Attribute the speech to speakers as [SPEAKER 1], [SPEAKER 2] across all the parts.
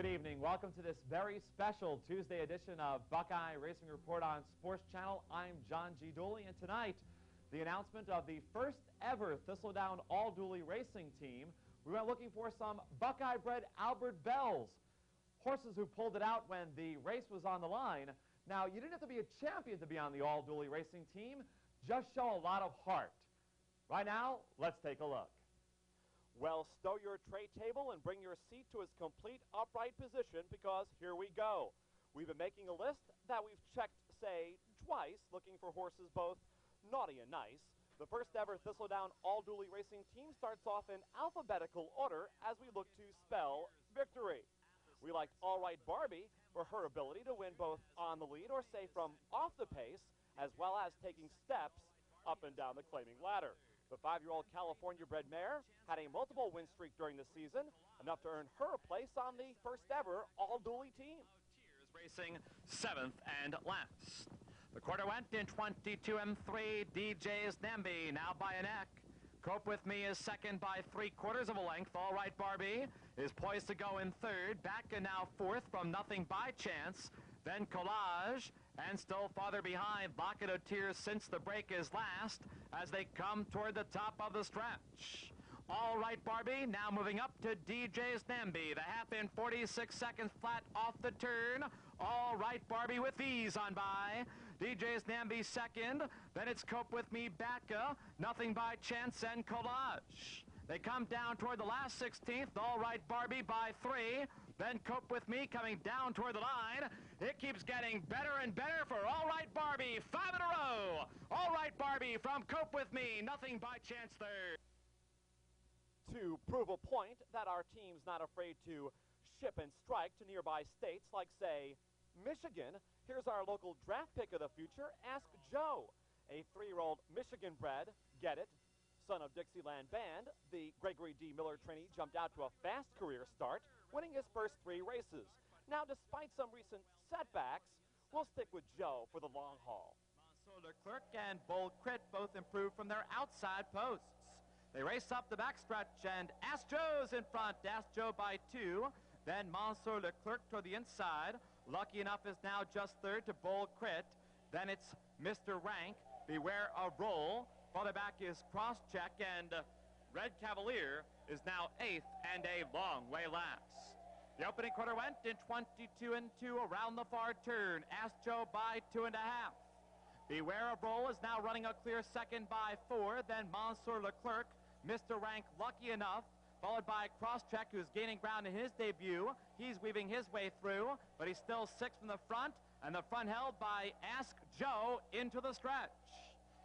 [SPEAKER 1] Good evening. Welcome to this very special Tuesday edition of Buckeye Racing Report on Sports Channel. I'm John G. Dooley, and tonight, the announcement of the first ever Thistledown All-Dooley racing team. We went looking for some Buckeye-bred Albert Bells, horses who pulled it out when the race was on the line. Now, you didn't have to be a champion to be on the All-Dooley racing team. Just show a lot of heart. Right now, let's take a look.
[SPEAKER 2] Well, stow your tray table and bring your seat to its complete upright position, because here we go. We've been making a list that we've checked, say, twice, looking for horses both naughty and nice. The first ever Thistledown All-Dooley racing team starts off in alphabetical order as we look to spell victory. We liked All Right Barbie for her ability to win both on the lead or, say, from off the pace, as well as taking steps up and down the claiming ladder. The 5-year-old California-bred mare had a multiple win streak during the season, enough to earn her a place on the first ever All-Dooley team.
[SPEAKER 3] Tears racing 7th and last. The quarter went in 22 and 3. DJ's Namby now by a neck. Cope With Me is second by 3/4 of a length. All Right Barbie is poised to go in third. Back and now fourth from Nothing by Chance. Then Collage, and still farther behind, Locket of Tears Since the Break is last as they come toward the top of the stretch. All Right Barbie now moving up to DJ's Namby. The half in 46 seconds flat off the turn. All Right Barbie with ease on by. DJ's Namby second. Then it's Cope With Me, Bacca, Nothing by Chance, and Collage. They come down toward the last 16th. All Right Barbie by 3. Then Cope With Me coming down toward the line. It keeps getting better and better for All Right Barbie. 5 in a row. All Right Barbie from Cope With Me. Nothing by Chance third.
[SPEAKER 2] To prove a point that our team's not afraid to ship and strike to nearby states like, say, Michigan, here's our local draft pick of the future, Ask Joe. A 3-year-old Michigan-bred, get it, son of Dixieland Band, the Gregory D. Miller trainee jumped out to a fast career start, winning his first 3 races. Now, despite some recent setbacks, we'll stick with Joe for the long haul.
[SPEAKER 3] Monsieur Leclerc and Bold Crit both improved from their outside posts. They race up the backstretch, and Ask Joe's in front. Ask Joe by 2. Then Monsieur Leclerc toward the inside. Lucky Enough is now just third to Bold Crit. Then it's Mr. Rank. Beware a Roll. Farther back is Crosscheck, and Red Cavalier is now 8th and a long way last. The opening quarter went in 22 and 2 around the far turn. Ask Joe by 2.5. Beware of Roll is now running a clear second by 4. Then Monsieur Leclerc, Mr. Rank, Lucky Enough, followed by Crosscheck, who's gaining ground in his debut. He's weaving his way through, but he's still 6th from the front, and the front held by Ask Joe into the stretch.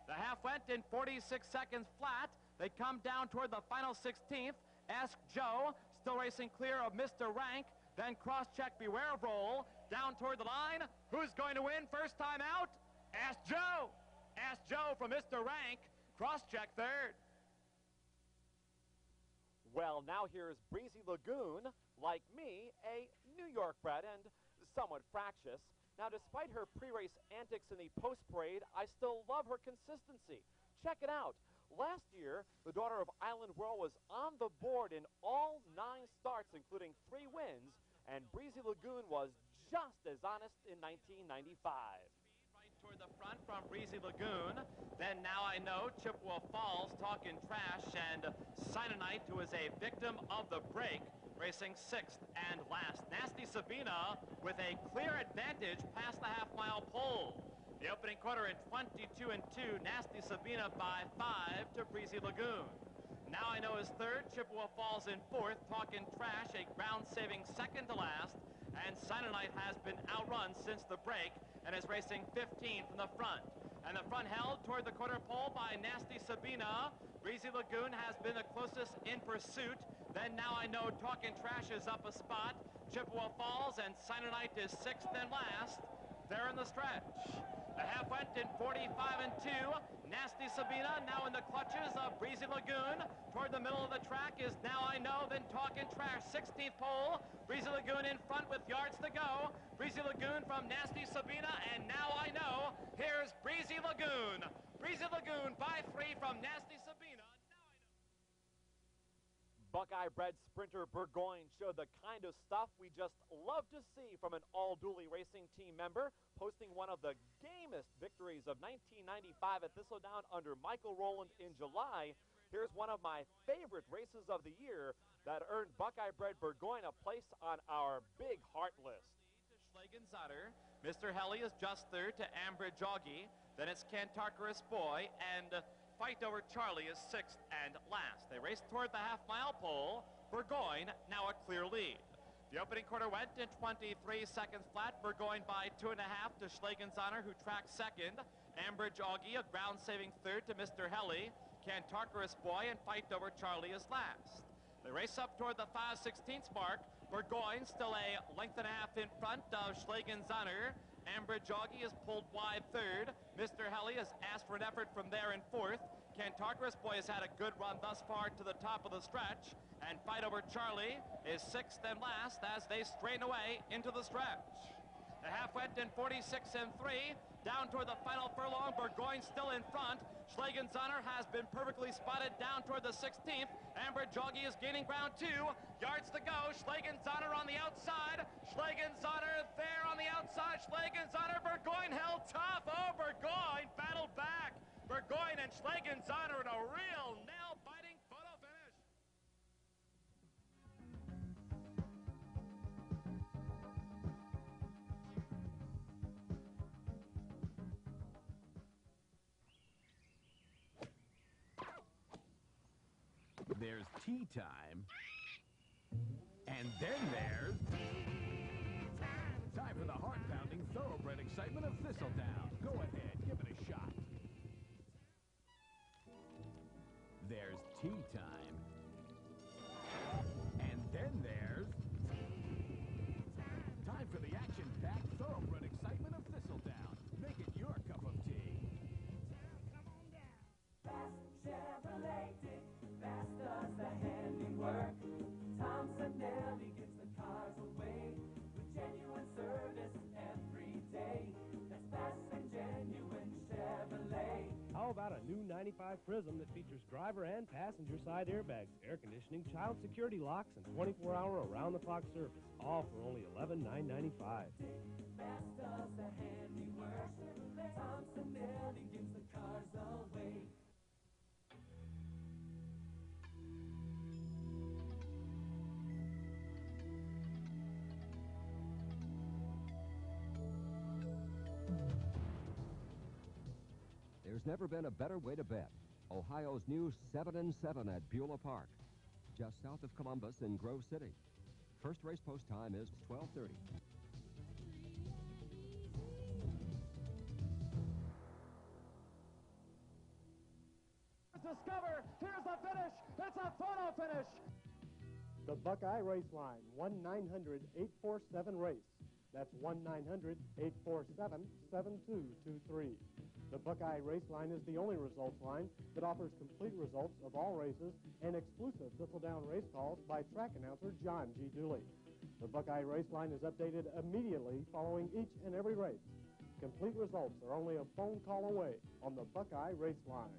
[SPEAKER 3] The half went in 46 seconds flat. They come down toward the final 16th. Ask Joe, still racing clear of Mr. Rank. Then Crosscheck, Beware of Roll, down toward the line. Who's going to win first time out? Ask Joe. Ask Joe from Mr. Rank. Crosscheck third.
[SPEAKER 2] Well, now here's Breezy Lagoon, like me, a New York bred and somewhat fractious. Now, despite her pre-race antics in the post-parade, I still love her consistency. Check it out. Last year, the daughter of Island Whirl was on the board in all 9 starts, including 3 wins, and Breezy Lagoon was just as honest in 1995.
[SPEAKER 3] Right toward the front from Breezy Lagoon. Then Now I Know, Chippewa Falls talking trash, and Cyanide, who is a victim of the break, racing 6th and last. Nasty Sabina with a clear advantage past the half-mile pole. The opening quarter in 22 and 2, Nasty Sabina by 5 to Breezy Lagoon. Now I Know is third, Chippewa Falls in 4th, talking trash, a ground-saving second to last, and Cyanide has been outrun since the break and is racing 15 from the front. And the front held toward the quarter pole by Nasty Sabina. Breezy Lagoon has been the closest in pursuit. Then Now I Know, talking trash is up a spot. Chippewa Falls and Cyanide is 6th and last. They're in the stretch. The half went in 45 and 2. Nasty Sabina now in the clutches of Breezy Lagoon. Toward the middle of the track is Now I Know, then Talkin' Trash. 16th pole. Breezy Lagoon in front with yards to go. Breezy Lagoon from Nasty Sabina, and Now I Know. Here's Breezy Lagoon. Breezy Lagoon by 3 from Nasty Sabina.
[SPEAKER 2] Buckeye-bred sprinter Burgoyne showed the kind of stuff we just love to see from an all-Dooley Racing team member, posting one of the gamest victories of 1995 at Thistledown under Michael Rowland in July. Here's one of my favorite races of the year that earned Buckeye-bred Burgoyne a place on our big heart list.
[SPEAKER 3] Schlegenzotter. Mr. Helly is just third to Ambridge Augie. Then it's Cantankerous Boy, and Fight Over Charlie is sixth and last. They race toward the half-mile pole. Burgoyne now a clear lead. The opening quarter went in 23 seconds flat. Burgoyne by 2.5 to Schlegenzotter, who tracks second. Ambridge Augie, a ground-saving third to Mr. Helly. Cantankerous Boy and Fight Over Charlie is last. They race up toward the 5/16 mark. Burgoyne still a length and a half in front of Schlegenzotter. Ambridge Augie is pulled wide third. Mr. Helly has asked for an effort from there in fourth. Cantankerous Boy has had a good run thus far to the top of the stretch. And Fight Over Charlie is sixth and last as they strain away into the stretch. The half went in 46 and 3. Down toward the final furlong, Burgoyne still in front. Schlegenzotter has been perfectly spotted down toward the 16th. Ambridge Augie is gaining ground 2. Yards to go. Schlegenzotter on the outside. Schlegenzotter there on the outside. Schlegenzotter, Burgoyne held tough. Oh, Burgoyne battled back. Burgoyne and Schlegenzotter in a real nail-biting photo finish.
[SPEAKER 4] There's tea time, and then there's time for the heart-pounding, thoroughbred excitement of Thistledown. Go ahead, give it a shot. There's tea time, and then there's time for the action-packed, thoroughbred excitement of Thistledown. Make it your cup of tea.
[SPEAKER 5] Chevrolet Dick, fast does the handiwork. Thompson Nelly gets the cars away with genuine service every day. That's fast and genuine Chevrolet.
[SPEAKER 6] How about a new 95 Prism that features driver and passenger side airbags, air conditioning, child security locks, and 24-hour around-the-clock service, all for only $11,995.
[SPEAKER 5] Fast does the handiwork. Thompson Nelly gives the cars away.
[SPEAKER 7] There's never been a better way to bet. Ohio's new 7-7 at Beulah Park, just south of Columbus in Grove City. First race post time is 12:30.
[SPEAKER 1] Discover, here's the finish. It's a photo finish.
[SPEAKER 6] The Buckeye Race Line, 1-900-847 race. That's 1-900-847-7223. The Buckeye Race Line is the only results line that offers complete results of all races and exclusive Thistledown race calls by track announcer John G. Dooley. The Buckeye Race Line is updated immediately following each and every race. Complete results are only a phone call away on the Buckeye Race Line.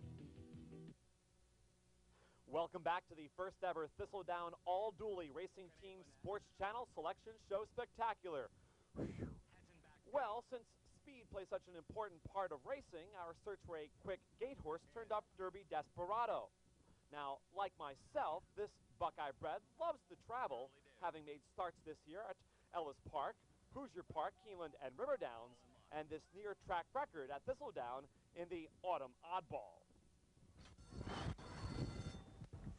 [SPEAKER 2] Welcome back to the first ever Thistledown All Dooley Racing Team Sports Channel Selection Show Spectacular. Whew. Well, since speed plays such an important part of racing, our search for a quick gate horse turned up Derby Desperado. Now, like myself, this Buckeye bred loves to travel, having made starts this year at Ellis Park, Hoosier Park, Keeneland, and River Downs, and this near-track record at Thistledown in the Autumn Oddball.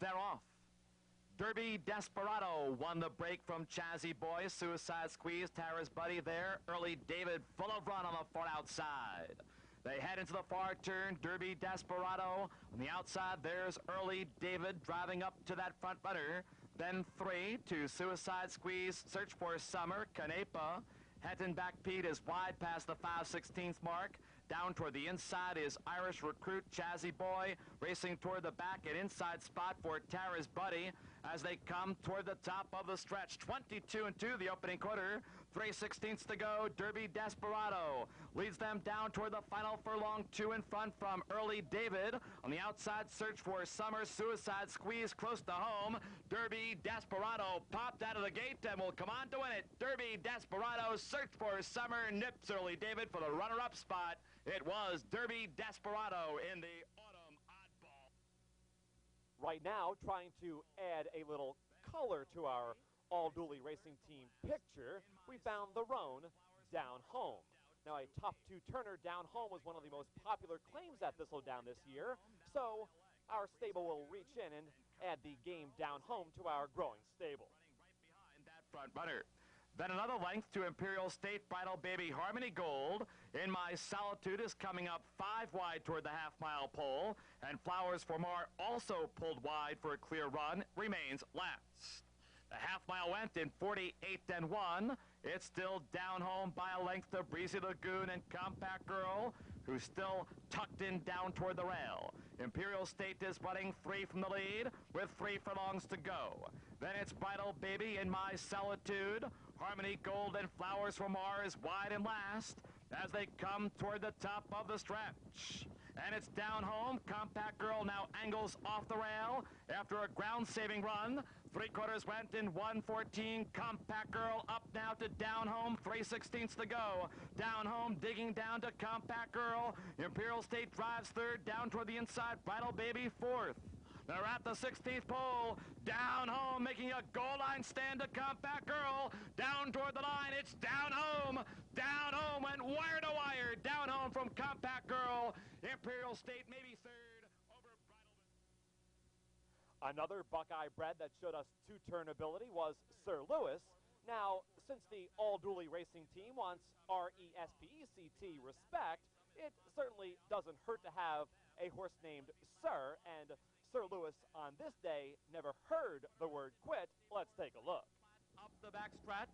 [SPEAKER 3] They're off. Derby Desperado won the break from Chazzy Boy. Suicide Squeeze, Tara's buddy there. Early David full of run on the far outside. They head into the far turn. Derby Desperado. On the outside, there's Early David driving up to that front runner. Then 3 to Suicide Squeeze. Search for Summer. Canepa. Hettenbach Pete is wide past the 5/16 mark. Down toward the inside is Irish Recruit Chazzy Boy, racing toward the back, an inside spot for Tara's buddy as they come toward the top of the stretch. 22 and 2 the opening quarter. 3/16 to go. Derby Desperado leads them down toward the final furlong. 2 in front from Early David. On the outside, Search for Summer. Suicide Squeeze close to home. Derby Desperado popped out of the gate and will come on to win it. Derby Desperado, Search for Summer, nips Early David for the runner-up spot. It was Derby Desperado in the Autumn Oddball.
[SPEAKER 2] Right now, trying to add a little color to our All Dooley Racing Team picture, we found the roan Down Home. Now, a top 2 turner Down Home was one of the most popular claims at Thistledown this year, so our stable will reach in and add the game Down Home to our growing stable.
[SPEAKER 3] Behind that front runner. Then another length to Imperial State Bridal Baby Harmony Gold. In My Solitude is coming up 5 wide toward the half-mile pole, and Flowers for More, also pulled wide for a clear run, remains last. The half-mile went in 48-1. It's still Down Home by a length to Breezy Lagoon and Compact Girl, who's still tucked in down toward the rail. Imperial State is running 3 from the lead with 3 furlongs to go. Then it's Bridal Baby in My Solitude. Harmony Gold and Flowers for More is wide and last as they come toward the top of the stretch. And it's Down Home. Compact Girl now angles off the rail after a ground-saving run. 3/4 went in 1:14. Compact Girl up now to Down Home. 3/16 to go. Down Home digging down to Compact Girl. Imperial State drives third down toward the inside. Bridal Baby fourth. They're at the 16th pole. Down Home making a goal line stand to Compact Girl. Down toward the line. It's Down Home. Down Home went wire to wire. Down Home from Compact Girl. Imperial State maybe third over Bridal.
[SPEAKER 2] Another Buckeye bred that showed us 2-turn ability was Sir Lewis. Now, since the All Dooley Racing Team wants RESPECT respect, it certainly doesn't hurt to have a horse named Sir, and Sir Lewis on this day never heard the word quit. Let's take a look.
[SPEAKER 3] Up the backstretch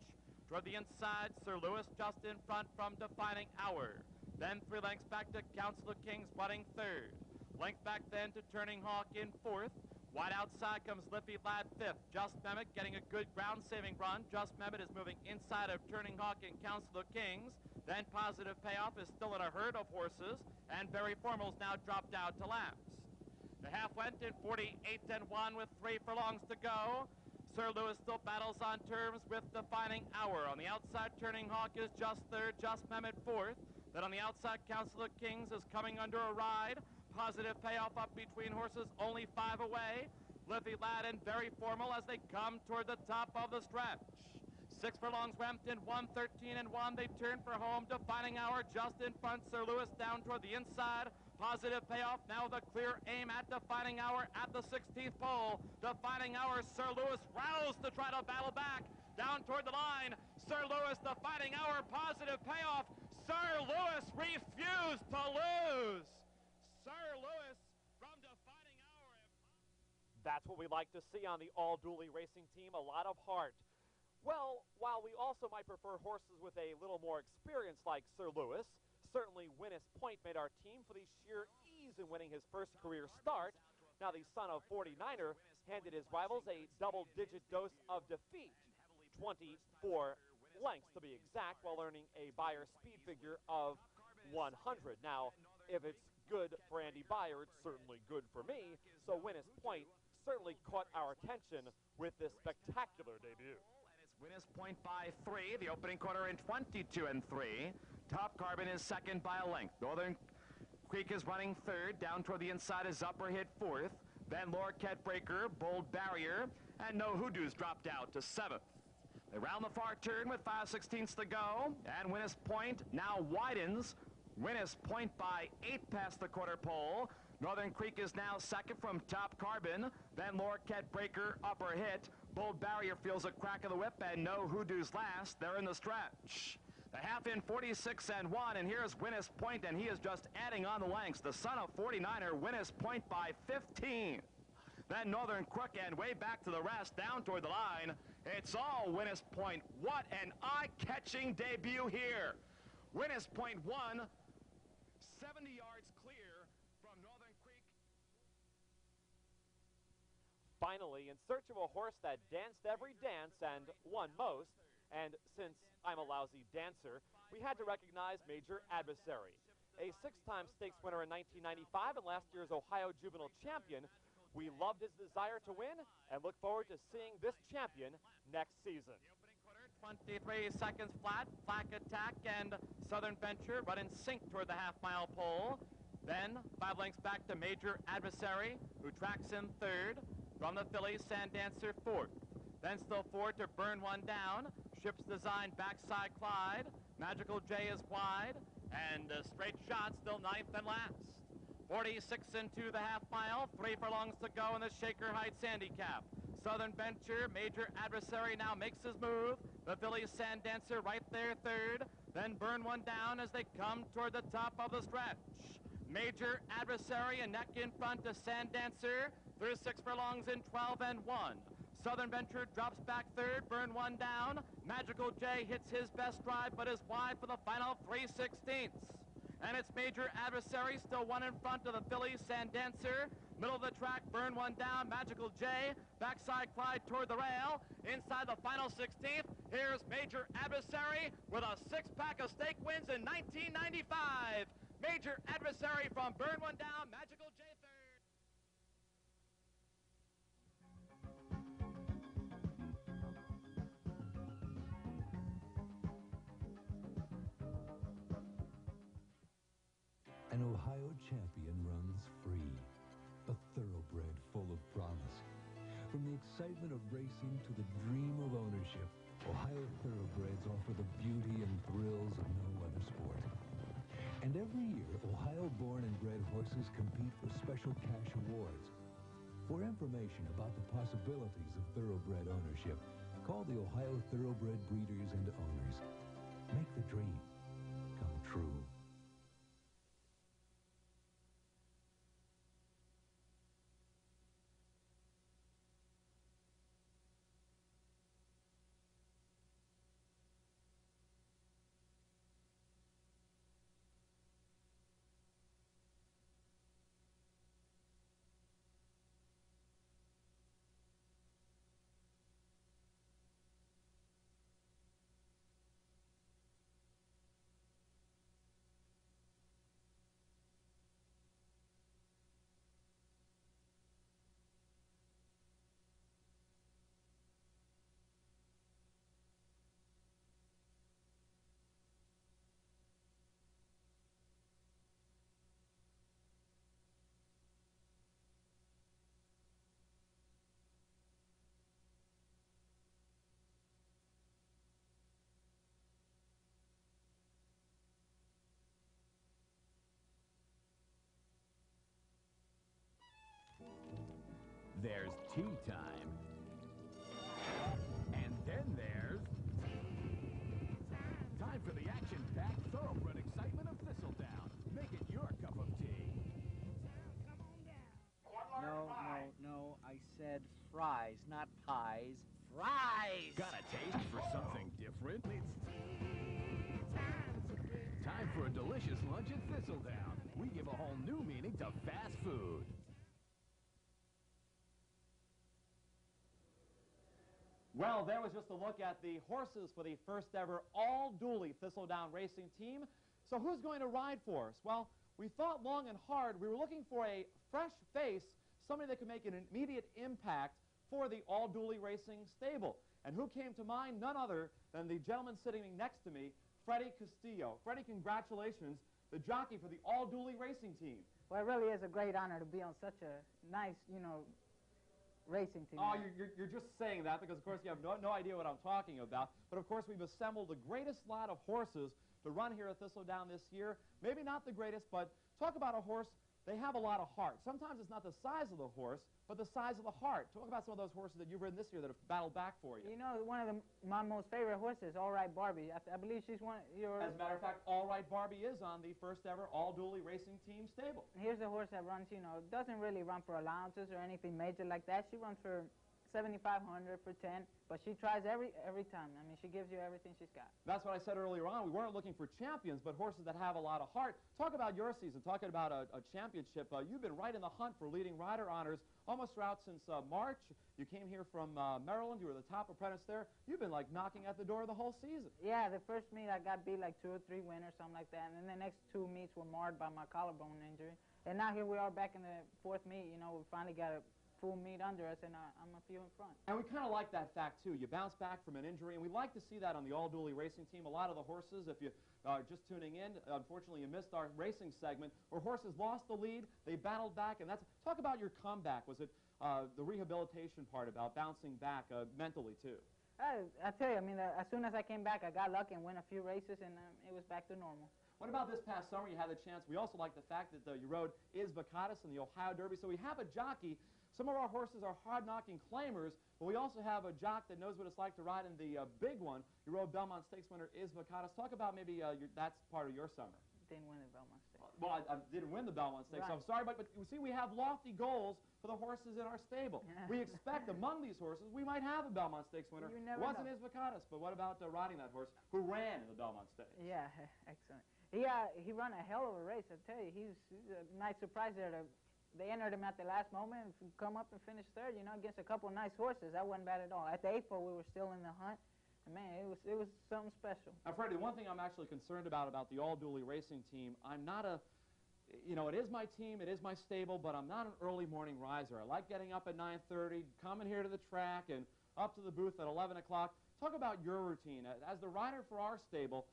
[SPEAKER 3] toward the inside. Sir Lewis just in front from Defining Hour. Then 3 lengths back to Council Kings running third. Length back then to Turning Hawk in fourth. Wide outside comes Liffey Lad fifth. Just Mehmet getting a good ground-saving run. Just Mehmet is moving inside of Turning Hawk and Council of Kings. Then Positive Payoff is still in a herd of horses, and Very Formal's now dropped out to last. The half went in 48-1 with 3 furlongs to go. Sir Lewis still battles on terms with Defining Hour. On the outside, Turning Hawk is just third, Just Mehmet fourth. Then on the outside, Council of Kings is coming under a ride. Positive Payoff up between horses, only 5 away. Liffey Lad and Very Formal as they come toward the top of the stretch. 6 furlongs went in 1:13-1. They turn for home. Defining Hour just in front. Sir Lewis down toward the inside. Positive Payoff now the clear aim at Defining Hour at the 16th pole. Defining Hour, Sir Lewis roused to try to battle back. Down toward the line. Sir Lewis, Defining Hour, Positive Payoff. Sir Lewis refused to lose. Sir Lewis from Defining Hour.
[SPEAKER 2] That's what we like to see on the All Dooley Racing Team, a lot of heart. Well, while we also might prefer horses with a little more experience like Sir Lewis, certainly Winnis Point made our team for the sheer ease in winning his first career start. Now the son of 49er handed his rivals a double-digit dose of defeat, 24 lengths to be exact, while earning a Beyer speed figure of 100. Now, if it's good for Andy Beyer, it's certainly good for me, so Winnis Point certainly caught our attention with this spectacular debut.
[SPEAKER 3] Winnis Point by 3, the opening quarter in 22-3. Top Carbon is second by a length. Northern Creek is running third. Down toward the inside is Upper Hit fourth. Then Lorquette Breaker, Bold Barrier, and No Hoodoo's dropped out to 7th. They round the far turn with 5/16 to go, and Winnis Point now widens. Winnis Point by 8 past the quarter pole. Northern Creek is now second from Top Carbon. Then Lorquette Breaker, Upper Hit. Bold Barrier feels a crack of the whip, and No Hoodoo's last. They're in the stretch. The half in 46-1, and here's Winnis Point, and he is just adding on the lengths. The son of 49er, Winnis Point by 15. Then Northern Crook, and way back to the rest, down toward the line. It's all Winnis Point. What an eye-catching debut here. Winnis Point won 70 yards clear from Northern Creek.
[SPEAKER 2] Finally, in search of a horse that danced every dance and won most, And since I'm a lousy dancer, we had to recognize Major Adversary. A 6-time stakes winner in 1995 and last year's Ohio Juvenile Champion, we loved his desire to win and look forward to seeing this champion next season.
[SPEAKER 3] 23 seconds flat, Black Attack and Southern Venture run in sync toward the half-mile pole. Then 5 lengths back to Major Adversary, who tracks in third. From the filly, Sand Dancer fourth. Then still forward to Burn One Down. Ship's Design, Backside Clyde. Magical J is wide. And a straight shot, still ninth and last. 46 into the half mile, 3 furlongs to go in the Shaker Heights handicap. Southern Venture, Major Adversary now makes his move. The filly Sand Dancer right there third. Then Burn One Down as they come toward the top of the stretch. Major Adversary a neck in front to Sand Dancer through 6 furlongs in 12 and 1. Southern Venture drops back third, Burn One Down. Magical J hits his best stride, but is wide for the final 3/16. And it's Major Adversary still 1 in front of the filly, Sand Dancer. Middle of the track, Burn One Down, Magical J. Backside Clyde toward the rail. Inside the final 16th, here's Major Adversary with a 6-pack of stake wins in 1995. Major Adversary from Burn One Down, Magical J third.
[SPEAKER 8] An Ohio champion runs free, a thoroughbred full of promise. From the excitement of racing to the dream of ownership, Ohio thoroughbreds offer the beauty and thrills of no other sport. And every year, Ohio-born and bred horses compete for special cash awards. For information about the possibilities of thoroughbred ownership, call the Ohio Thoroughbred Breeders and Owners. Make the dream come true.
[SPEAKER 4] There's tea time. And then there's time for the action-packed, thoroughbred excitement of Thistledown. Make it your cup of tea.
[SPEAKER 9] No. I said fries, not pies. Fries!
[SPEAKER 4] Got a taste for something different? It's time for a delicious lunch at Thistledown. We give a whole new meaning to fast food.
[SPEAKER 1] Well, there was just a look at the horses for the first ever all-Dooley Thistledown racing team. So who's going to ride for us? Well, we thought long and hard. We were looking for a fresh face, somebody that could make an immediate impact for the all-Dooley racing stable. And who came to mind? None other than the gentleman sitting next to me, Freddie Castillo. Freddie, congratulations, the jockey for the all-Dooley racing team.
[SPEAKER 10] Well, it really is a great honor to be on such a nice, racing team.
[SPEAKER 1] Oh, you're just saying that because, of course, you have no idea what I'm talking about. But, of course, we've assembled the greatest lot of horses to run here at Thistledown this year. Maybe not the greatest, but talk about a horse. They have a lot of heart. Sometimes it's not the size of the horse, but the size of the heart. Talk about some of those horses that you've ridden this year that have battled back for you.
[SPEAKER 10] You know, one of my most favorite horses, All Right Barbie. I believe she's one of your...
[SPEAKER 1] As a matter of fact, All Right Barbie is on the first ever all-Dooley racing team stable.
[SPEAKER 10] Here's a horse that runs, doesn't really run for allowances or anything major like that. She runs for $7,500 for 10, but she tries every time. I mean, she gives you everything she's got.
[SPEAKER 1] That's what I said earlier on. We weren't looking for champions, but horses that have a lot of heart. Talk about your season, talking about a championship. You've been right in the hunt for leading rider honors almost throughout since March. You came here from Maryland. You were the top apprentice there. You've been like knocking at the door the whole season.
[SPEAKER 10] Yeah, the first meet I got beat like 2 or 3 winners, something like that, and then the next 2 meets were marred by my collarbone injury. And now here we are back in the 4th meet. You know, we finally got a full meet under us, and I'm a few in front.
[SPEAKER 1] And we kind of like that fact, too. You bounce back from an injury, and we like to see that on the All-Dooley racing team. A lot of the horses, if you are just tuning in, unfortunately you missed our racing segment, where horses lost the lead, they battled back, and that's... Talk about your comeback. Was it the rehabilitation part about bouncing back mentally, too?
[SPEAKER 10] I tell you, I mean, as soon as I came back, I got lucky and won a few races, and it was back to normal.
[SPEAKER 1] What about this past summer? You had the chance. We also like the fact that you rode Izbacatus in the Ohio Derby, so we have a jockey. Some of our horses are hard-knocking claimers, but we also have a jock that knows what it's like to ride in the big one. You rode Belmont Stakes winner Izbacatus. Talk about maybe that's part of your summer.
[SPEAKER 10] Didn't win the Belmont Stakes.
[SPEAKER 1] Well, I didn't win the Belmont Stakes,
[SPEAKER 10] right.
[SPEAKER 1] so I'm sorry, but you see, we have lofty goals for the horses in our stable.
[SPEAKER 10] Yeah.
[SPEAKER 1] We expect among these horses, we might have a Belmont Stakes winner.
[SPEAKER 10] You never
[SPEAKER 1] Wasn't
[SPEAKER 10] know.
[SPEAKER 1] Izbacatus, but what about riding that horse who ran in the Belmont Stakes?
[SPEAKER 10] Yeah, excellent. He run a hell of a race, I tell you. He's a nice surprise there. They entered him at the last moment and come up and finish 3rd, you know, against a couple of nice horses. That wasn't bad at all. At the 8th pole, we were still in the hunt. And man, it was something special.
[SPEAKER 1] Now, Freddie, one thing I'm actually concerned about the All-Dooley racing team, I'm not a, you know, it is my team, it is my stable, but I'm not an early morning riser. I like getting up at 9:30, coming here to the track and up to the booth at 11 o'clock. Talk about your routine. As the rider for our stable,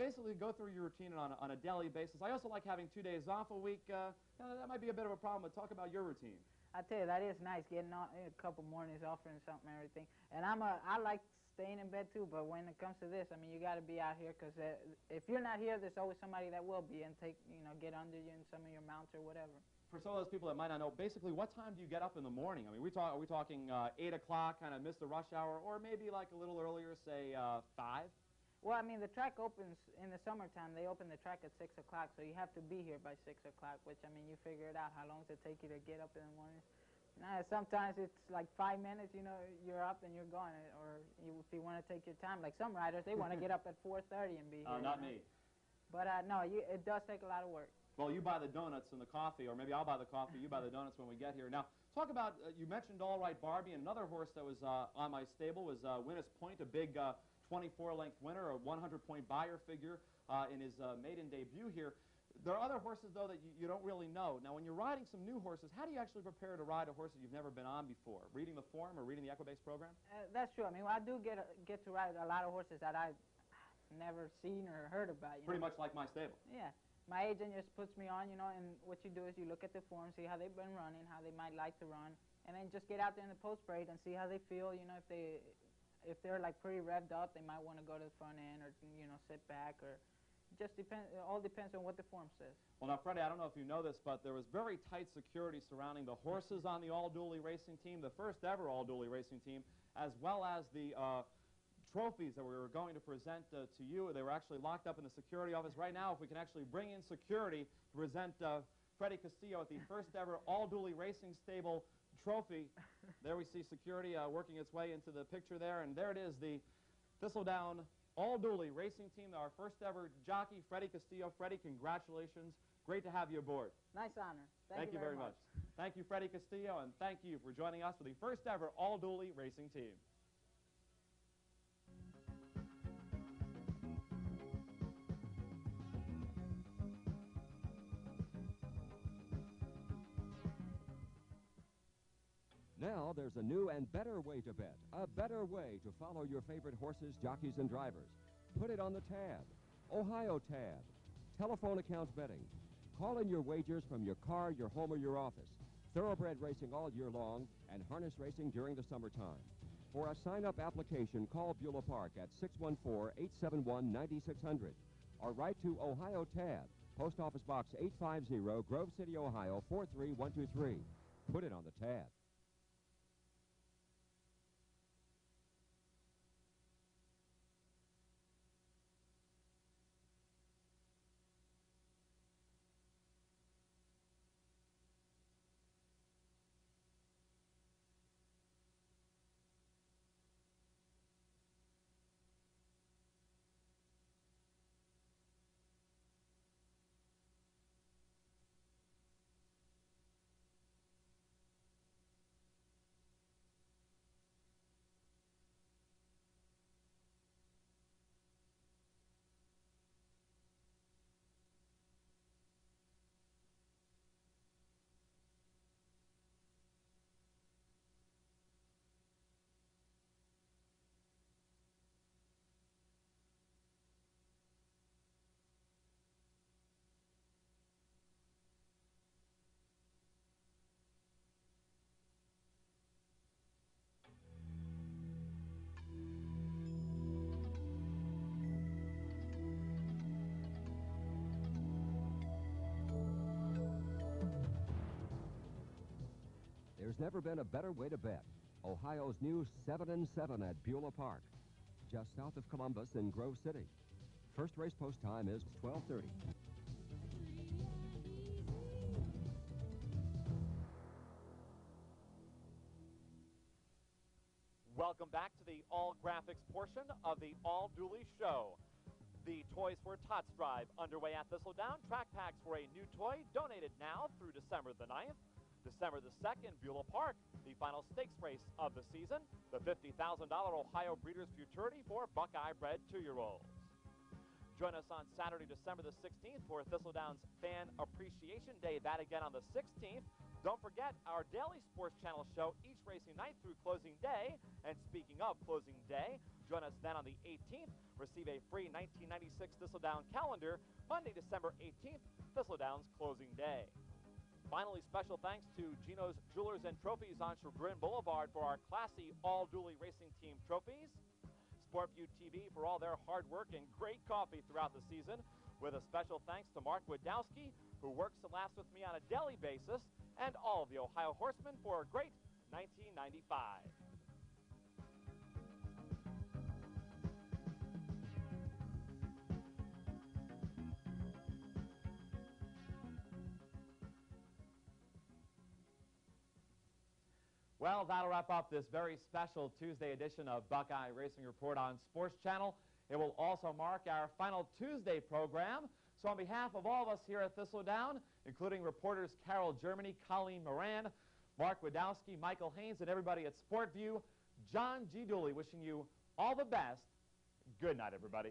[SPEAKER 1] basically go through your routine on a daily basis. I also like having 2 days off a week. That might be a bit of a problem, but talk about your routine.
[SPEAKER 10] I tell you, that is nice, getting a couple mornings off and something, everything. And I like staying in bed too, but when it comes to this, I mean, you got to be out here, because if you're not here, there's always somebody that will be and get under you in some of your mounts or whatever.
[SPEAKER 1] For some of those people that might not know, basically, what time do you get up in the morning? I mean, are we talking 8 o'clock, kind of miss the rush hour, or maybe like a little earlier, say 5?
[SPEAKER 10] Well, I mean, the track opens in the summertime. They open the track at 6 o'clock, so you have to be here by 6 o'clock, which, I mean, you figure it out. How long does it take you to get up in the morning? Sometimes it's like 5 minutes, you know, you're up and you're gone. Or if you want to take your time, like some riders, they want to get up at 4:30 and be here.
[SPEAKER 1] Not me.
[SPEAKER 10] But, no, it does take a lot of work.
[SPEAKER 1] Well, you buy the donuts and the coffee, or maybe I'll buy the coffee, you buy the donuts when we get here. Now, talk about, you mentioned All Right Barbie, and another horse that was on my stable was Winner's Point, a big 24-length winner, a 100-point buyer figure in his maiden debut here. There are other horses, though, that you don't really know. Now, when you're riding some new horses, how do you actually prepare to ride a horse that you've never been on before? Reading the form or reading the Equibase program?
[SPEAKER 10] That's true. I mean, I do get to ride a lot of horses that I've never seen or heard about.
[SPEAKER 1] Pretty much like my stable.
[SPEAKER 10] Yeah. My agent just puts me on, you know, and what you do is you look at the form, see how they've been running, how they might like to run, and then just get out there in the post-parade and see how they feel. You know, if they're like pretty revved up, they might want to go to the front end or, you know, sit back, or just depends. It all depends on what the form says.
[SPEAKER 1] Well, now, Freddie, I don't know if you know this, but there was very tight security surrounding the horses on the All-Dooley racing team, the first ever All-Dooley racing team, as well as the trophies that we were going to present to you. They were actually locked up in the security office. Right now, if we can actually bring in security to present Freddie Castillo at the first ever All-Dooley Racing Stable trophy. There we see security working its way into the picture there, and there it is, the Thistledown All-Dooley Racing Team, our first ever jockey, Freddie Castillo. Freddie, congratulations. Great to have you aboard.
[SPEAKER 10] Nice honor.
[SPEAKER 1] Thank you very much. Thank you, Freddie Castillo, and thank you for joining us for the first ever All-Dooley Racing Team.
[SPEAKER 7] Now there's a new and better way to bet, a better way to follow your favorite horses, jockeys, and drivers. Put it on the tab. Ohio Tab. Telephone account betting. Call in your wagers from your car, your home, or your office. Thoroughbred racing all year long and harness racing during the summertime. For a sign-up application, call Beulah Park at 614-871-9600 or write to Ohio Tab, Post Office Box 850, Grove City, Ohio 43123. Put it on the tab. There's never been a better way to bet. Ohio's new 7 and 7 at Beulah Park, just south of Columbus in Grove City. First race post time is 12:30.
[SPEAKER 2] Welcome back to the all-graphics portion of the all-Dooley show. The Toys for Tots drive underway at Thistledown. Track packs for a new toy donated now through December the 9th. December the 2nd, Beulah Park, the final stakes race of the season, the $50,000 Ohio Breeders' Futurity for Buckeye-bred 2-year-olds. Join us on Saturday, December the 16th for Thistledown's Fan Appreciation Day. That again on the 16th. Don't forget our daily Sports Channel show each racing night through closing day. And speaking of closing day, join us then on the 18th. Receive a free 1996 Thistledown calendar. Monday, December 18th, Thistledown's closing day. Finally, special thanks to Gino's Jewelers and Trophies on Chagrin Boulevard for our classy all-Dooley Racing Team trophies. SportView TV for all their hard work and great coffee throughout the season. With a special thanks to Mark Widowski, who works and laughs with me on a daily basis, and all of the Ohio Horsemen for a great 1995.
[SPEAKER 1] Well, that'll wrap up this very special Tuesday edition of Buckeye Racing Report on Sports Channel. It will also mark our final Tuesday program. So on behalf of all of us here at Thistledown, including reporters Carol Germany, Colleen Moran, Mark Widowski, Michael Haynes, and everybody at SportView, John G. Dooley wishing you all the best. Good night, everybody.